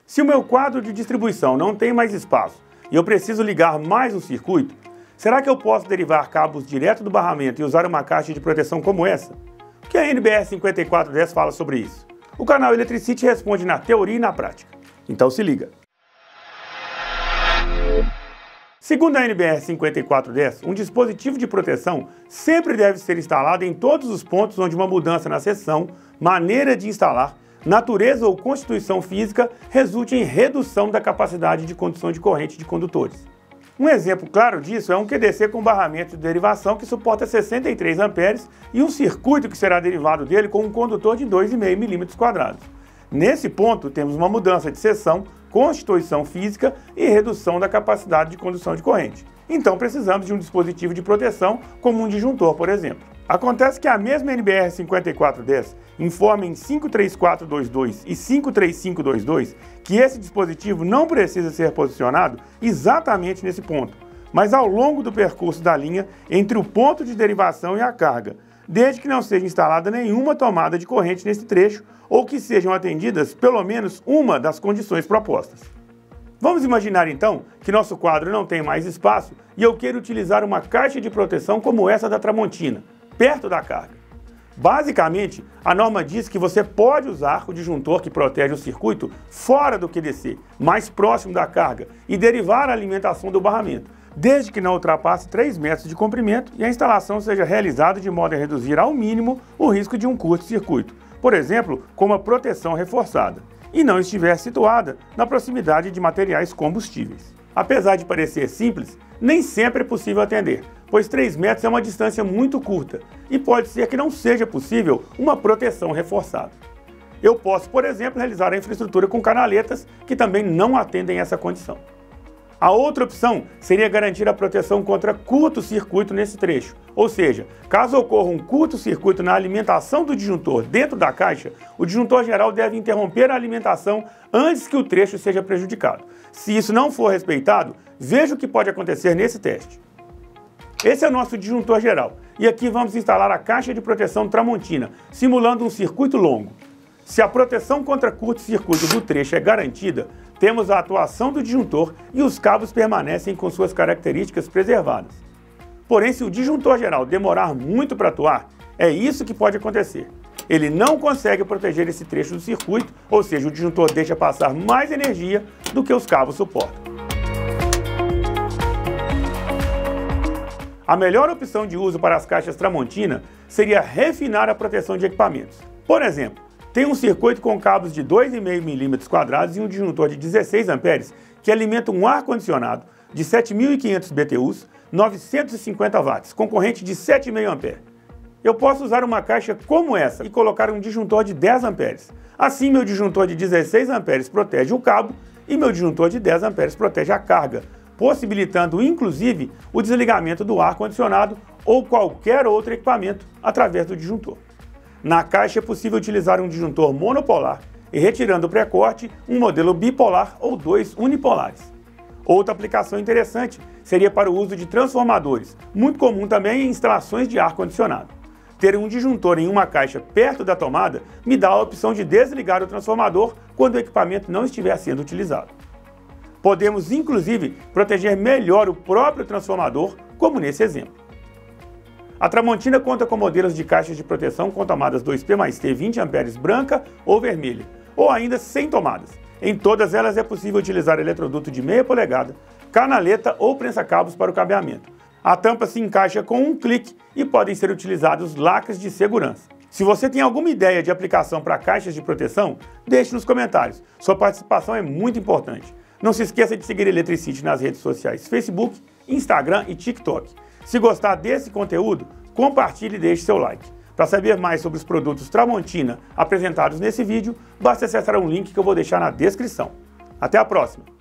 Se o meu quadro de distribuição não tem mais espaço e eu preciso ligar mais um circuito, será que eu posso derivar cabos direto do barramento e usar uma caixa de proteção como essa? O que a NBR 5410 fala sobre isso? O canal Eletricity responde na teoria e na prática. Então se liga! Segundo a NBR 5410, um dispositivo de proteção sempre deve ser instalado em todos os pontos onde uma mudança na seção, maneira de instalar, natureza ou constituição física resulte em redução da capacidade de condução de corrente de condutores. Um exemplo claro disso é um QDC com barramento de derivação que suporta 63 amperes e um circuito que será derivado dele com um condutor de 2,5 mm². Nesse ponto, temos uma mudança de seção, constituição física e redução da capacidade de condução de corrente. Então precisamos de um dispositivo de proteção, como um disjuntor, por exemplo. Acontece que a mesma NBR 5410 informa em 53422 e 53522 que esse dispositivo não precisa ser posicionado exatamente nesse ponto, mas ao longo do percurso da linha entre o ponto de derivação e a carga, desde que não seja instalada nenhuma tomada de corrente nesse trecho ou que sejam atendidas pelo menos uma das condições propostas. Vamos imaginar então que nosso quadro não tem mais espaço e eu quero utilizar uma caixa de proteção como essa da Tramontina, perto da carga. Basicamente, a norma diz que você pode usar o disjuntor que protege o circuito fora do QDC, mais próximo da carga, e derivar a alimentação do barramento, desde que não ultrapasse 3 metros de comprimento e a instalação seja realizada de modo a reduzir ao mínimo o risco de um curto-circuito, por exemplo, com uma proteção reforçada, e não estiver situada na proximidade de materiais combustíveis. Apesar de parecer simples, nem sempre é possível atender, pois 3 metros é uma distância muito curta e pode ser que não seja possível uma proteção reforçada. Eu posso, por exemplo, realizar a infraestrutura com canaletas que também não atendem essa condição. A outra opção seria garantir a proteção contra curto-circuito nesse trecho, ou seja, caso ocorra um curto-circuito na alimentação do disjuntor dentro da caixa, o disjuntor geral deve interromper a alimentação antes que o trecho seja prejudicado. Se isso não for respeitado, veja o que pode acontecer nesse teste. Esse é o nosso disjuntor geral, e aqui vamos instalar a caixa de proteção Tramontina, simulando um circuito longo. Se a proteção contra curto-circuito do trecho é garantida, temos a atuação do disjuntor e os cabos permanecem com suas características preservadas. Porém, se o disjuntor geral demorar muito para atuar, é isso que pode acontecer. Ele não consegue proteger esse trecho do circuito, ou seja, o disjuntor deixa passar mais energia do que os cabos suportam. A melhor opção de uso para as caixas Tramontina seria refinar a proteção de equipamentos. Por exemplo, tem um circuito com cabos de 2,5 mm² e um disjuntor de 16 amperes que alimenta um ar-condicionado de 7.500 BTUs, 950 watts, com corrente de 7,5 amperes. Eu posso usar uma caixa como essa e colocar um disjuntor de 10 amperes. Assim, meu disjuntor de 16 amperes protege o cabo e meu disjuntor de 10 amperes protege a carga, possibilitando inclusive o desligamento do ar-condicionado ou qualquer outro equipamento através do disjuntor. Na caixa é possível utilizar um disjuntor monopolar e, retirando o pré-corte, um modelo bipolar ou 2 unipolares. Outra aplicação interessante seria para o uso de transformadores, muito comum também em instalações de ar-condicionado. Ter um disjuntor em uma caixa perto da tomada me dá a opção de desligar o transformador quando o equipamento não estiver sendo utilizado. Podemos, inclusive, proteger melhor o próprio transformador, como nesse exemplo. A Tramontina conta com modelos de caixas de proteção com tomadas 2P+T 20 amperes branca ou vermelha, ou ainda sem tomadas. Em todas elas é possível utilizar eletroduto de meia polegada, canaleta ou prensa-cabos para o cabeamento. A tampa se encaixa com um clique e podem ser utilizados lacres de segurança. Se você tem alguma ideia de aplicação para caixas de proteção, deixe nos comentários. Sua participação é muito importante. Não se esqueça de seguir Eletricity nas redes sociais Facebook, Instagram e TikTok. Se gostar desse conteúdo, compartilhe e deixe seu like. Para saber mais sobre os produtos Tramontina apresentados nesse vídeo, basta acessar um link que eu vou deixar na descrição. Até a próxima!